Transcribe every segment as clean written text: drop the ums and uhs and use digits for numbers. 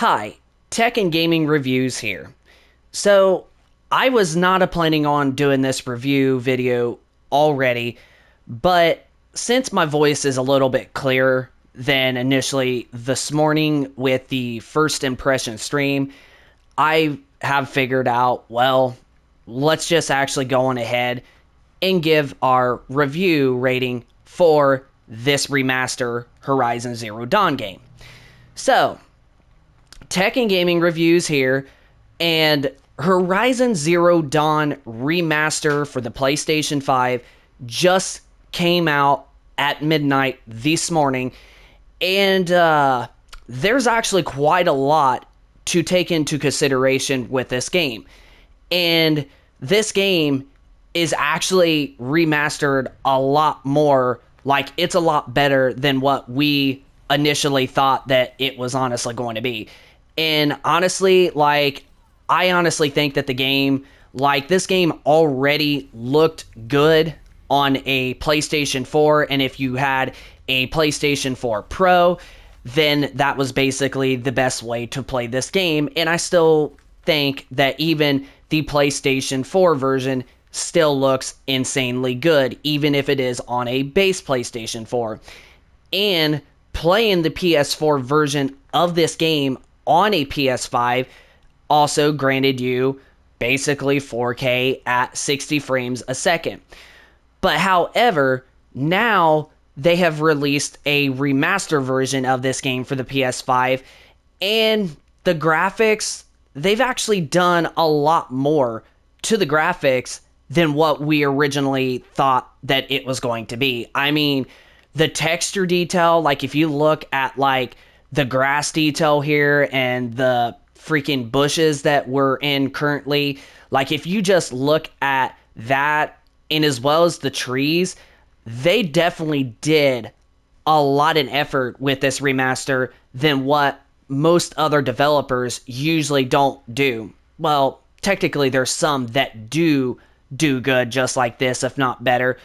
Hi, Tech and Gaming Reviews here. So, I was not planning on doing this review video already, but since my voice is a little bit clearer than initially this morning with the first impression stream, I have figured out, well, let's just actually go on ahead and give our review rating for this remaster Horizon Zero Dawn game. So, Tech and Gaming Reviews here, and Horizon Zero Dawn Remaster for the PlayStation 5 just came out at midnight this morning, and there's actually quite a lot to take into consideration with this game. And this game is actually remastered a lot more, like it's a lot better than what we initially thought that it was honestly going to be. And honestly, I honestly think that this game already looked good on a PlayStation 4. And if you had a PlayStation 4 Pro, then that was basically the best way to play this game. And I still think that even the PlayStation 4 version still looks insanely good, even if it is on a base PlayStation 4. And playing the PS4 version of this game on a PS5 also granted you basically 4K at 60 frames a second. But however, now they have released a remaster version of this game for the PS5, and the graphics, they've actually done a lot more to the graphics than what we originally thought that it was going to be. I mean, the texture detail, like if you look at like the grass detail here and the freaking bushes that we're in currently, like if you just look at that and as well as the trees, they definitely did a lot of effort with this remaster than what most other developers usually don't do. Well, technically there's some that do good just like this, if not better.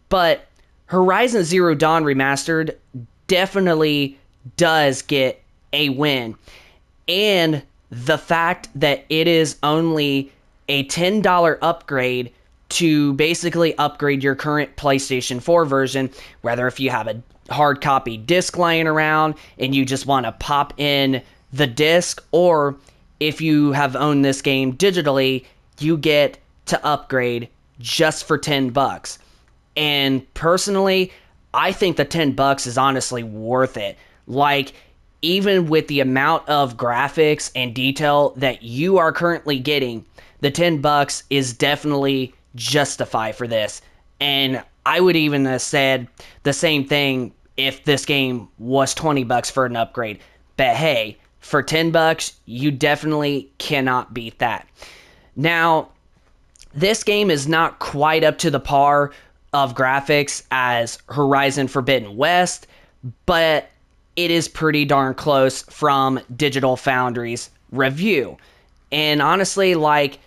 But Horizon Zero Dawn Remastered definitely does get a win. And the fact that it is only a $10 upgrade to basically upgrade your current PlayStation 4 version, whether if you have a hard copy disc lying around and you just want to pop in the disc, or if you have owned this game digitally, you get to upgrade just for $10. And personally, I think the $10 is honestly worth it. Like, even with the amount of graphics and detail that you are currently getting, the $10 is definitely justified for this. And I would even have said the same thing if this game was $20 for an upgrade. But hey, for $10, you definitely cannot beat that. Now, this game is not quite up to the par of graphics as Horizon Forbidden West, but it is pretty darn close from Digital Foundry's review. And honestly, like,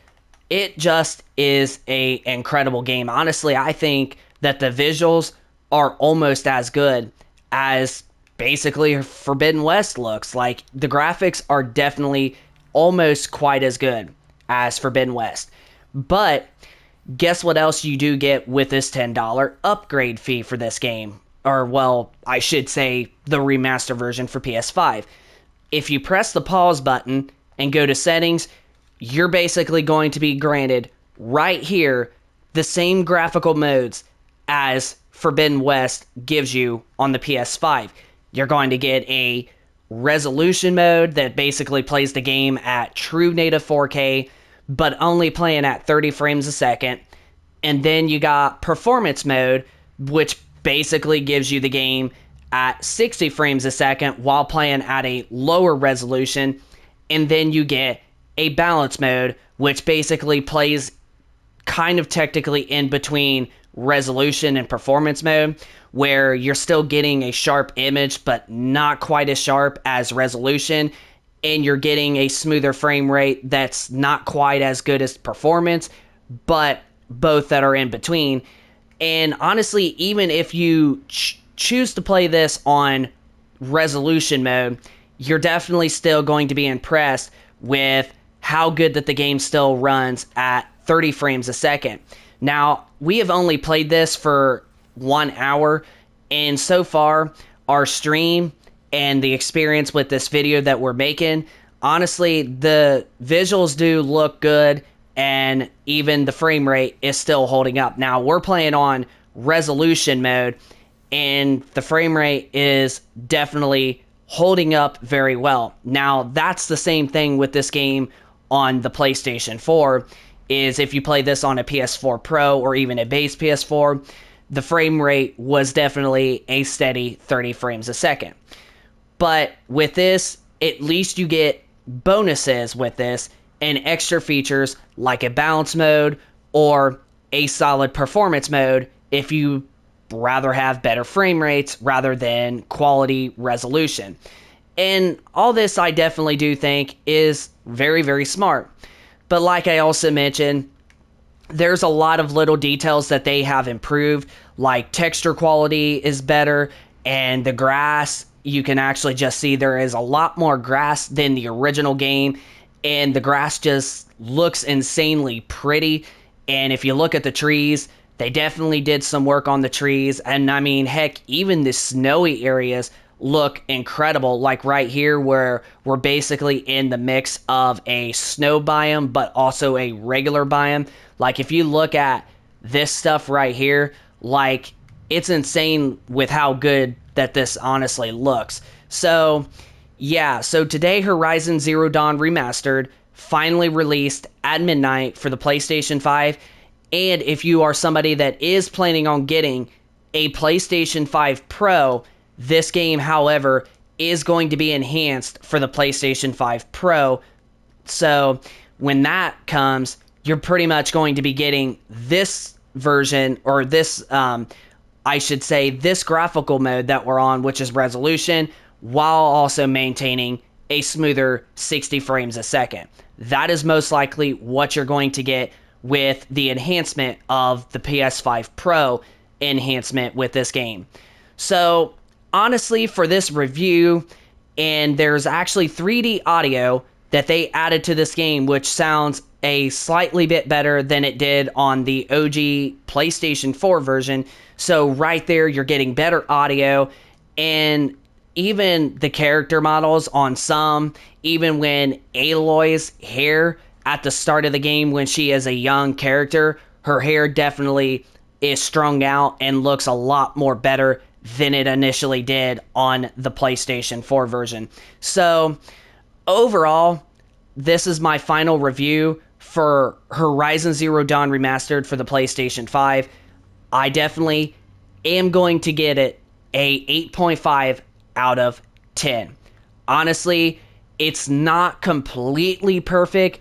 it just is a incredible game. Honestly, I think that the visuals are almost as good as basically Forbidden West looks. Like, the graphics are definitely almost quite as good as Forbidden West. But guess what else you do get with this $10 upgrade fee for this game? Or, well, I should say the remaster version for PS5. If you press the pause button and go to settings, you're basically going to be granted right here the same graphical modes as Forbidden West gives you on the PS5. You're going to get a resolution mode that basically plays the game at true native 4K, but only playing at 30 frames a second. And then you got performance mode, which basically gives you the game at 60 frames a second while playing at a lower resolution. And then you get a balance mode, which basically plays kind of technically in between resolution and performance mode, where you're still getting a sharp image, but not quite as sharp as resolution. And you're getting a smoother frame rate that's not quite as good as performance, but both that are in between. And honestly, even if you choose to play this on resolution mode, you're definitely still going to be impressed with how good that the game still runs at 30 frames a second. Now, we have only played this for 1 hour, and so far, our stream and the experience with this video that we're making, honestly, the visuals do look good, and even the frame rate is still holding up. Now, we're playing on resolution mode, and the frame rate is definitely holding up very well. Now, that's the same thing with this game on the PlayStation 4, is if you play this on a PS4 Pro or even a base PS4, the frame rate was definitely a steady 30 frames a second. But with this, at least you get bonuses with this and extra features like a balance mode or a solid performance mode if you rather have better frame rates rather than quality resolution. And all this I definitely do think is very, very smart. But like I also mentioned, there's a lot of little details that they have improved, like texture quality is better, and the grass, you can actually just see there is a lot more grass than the original game, and the grass just looks insanely pretty. And if you look at the trees, they definitely did some work on the trees, and I mean, heck, even the snowy areas look incredible, like right here where we're basically in the mix of a snow biome but also a regular biome. Like if you look at this stuff right here, like it's insane with how good that this honestly looks. So yeah, so today Horizon Zero Dawn Remastered finally released at midnight for the PlayStation 5. And if you are somebody that is planning on getting a PlayStation 5 Pro, this game, however, is going to be enhanced for the PlayStation 5 Pro. So when that comes, you're pretty much going to be getting this version, or this, I should say, this graphical mode that we're on, which is resolution, while also maintaining a smoother 60 frames a second. That is most likely what you're going to get with the enhancement of the PS5 Pro enhancement with this game. So honestly, for this review, and there's actually 3D audio that they added to this game, which sounds a slightly bit better than it did on the OG PlayStation 4 version. So right there, you're getting better audio, and even the character models on some, even when Aloy's hair at the start of the game, when she is a young character, her hair definitely is strung out and looks a lot more better than it initially did on the PlayStation 4 version. So overall, this is my final review for Horizon Zero Dawn Remastered for the PlayStation 5. I definitely am going to get it a 8.5 out of 10. Honestly, it's not completely perfect,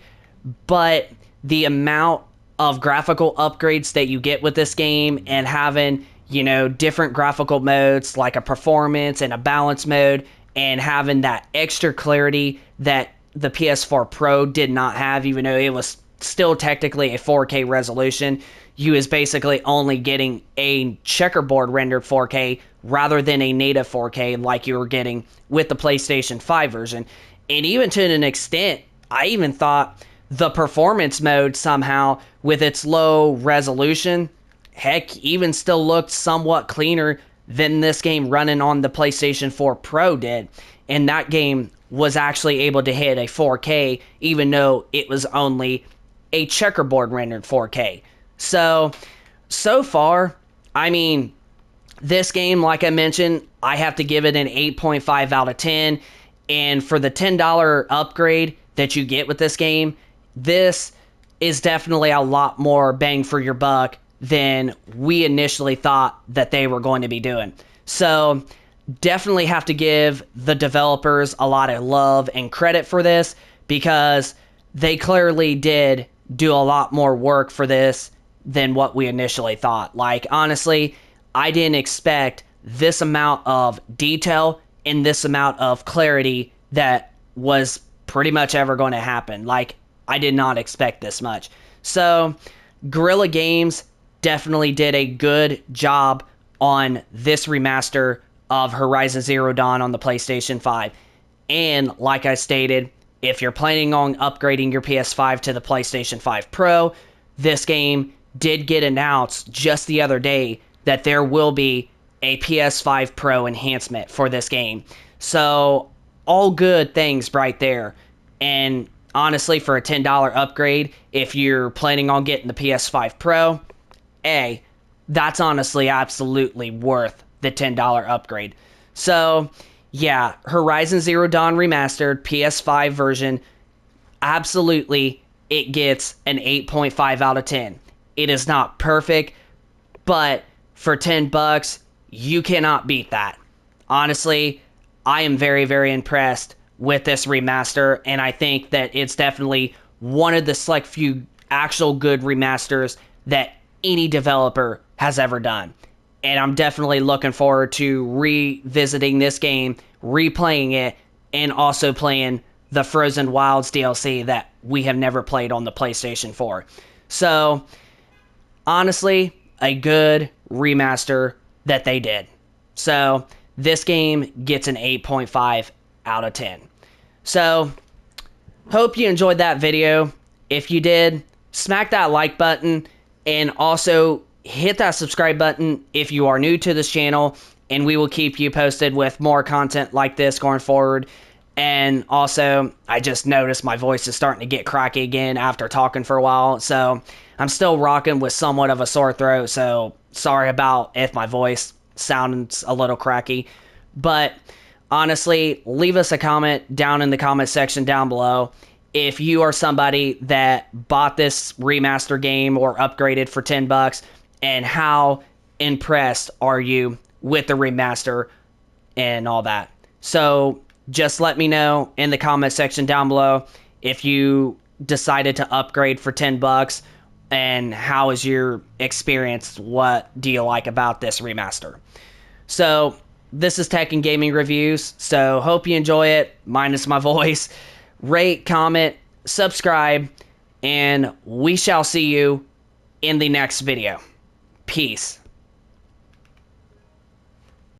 but the amount of graphical upgrades that you get with this game and having, you know, different graphical modes like a performance and a balance mode, and having that extra clarity that the PS4 Pro did not have, even though it was still technically a 4K resolution. You is basically only getting a checkerboard rendered 4K rather than a native 4K like you were getting with the PlayStation 5 version. And even to an extent, I even thought the performance mode somehow, with its low resolution, heck, even still looked somewhat cleaner than this game running on the PlayStation 4 Pro did. And that game was actually able to hit a 4K, even though it was only a checkerboard rendered 4K. So far, I mean, this game, like I mentioned, I have to give it an 8.5 out of 10. And for the $10 upgrade that you get with this game, this is definitely a lot more bang for your buck than we initially thought that they were going to be doing. So definitely have to give the developers a lot of love and credit for this, because they clearly did do a lot more work for this than what we initially thought. Like, honestly, I didn't expect this amount of detail and this amount of clarity that was pretty much ever going to happen. Like, I did not expect this much. So Guerrilla Games definitely did a good job on this remaster of Horizon Zero Dawn on the PlayStation 5. And like I stated, if you're planning on upgrading your PS5 to the PlayStation 5 Pro, this game did get announced just the other day that there will be a PS5 Pro enhancement for this game. So, all good things right there. And honestly, for a $10 upgrade, if you're planning on getting the PS5 Pro, that's honestly absolutely worth the $10 upgrade. So, yeah, Horizon Zero Dawn Remastered PS5 version, absolutely, it gets an 8.5 out of 10. It is not perfect, but for 10 bucks, you cannot beat that. Honestly, I am very, very impressed with this remaster, and I think that it's definitely one of the select few actual good remasters that any developer has ever done. And I'm definitely looking forward to revisiting this game, replaying it, and also playing the Frozen Wilds DLC that we have never played on the PlayStation 4. So, honestly, a good remaster that they did. So, this game gets an 8.5 out of 10. So, hope you enjoyed that video. If you did, smack that like button and also hit that subscribe button if you are new to this channel, and we will keep you posted with more content like this going forward. And also, I just noticed my voice is starting to get cracky again after talking for a while, so I'm still rocking with somewhat of a sore throat, so sorry about if my voice sounds a little cracky. But honestly, leave us a comment down in the comment section down below if you are somebody that bought this remaster game or upgraded for 10 bucks, and how impressed are you with the remaster and all that. So just let me know in the comment section down below if you decided to upgrade for 10 bucks and how is your experience. What do you like about this remaster? So this is Tech and Gaming Reviews, so hope you enjoy it, minus my voice. Rate, comment, subscribe, and we shall see you in the next video. Peace.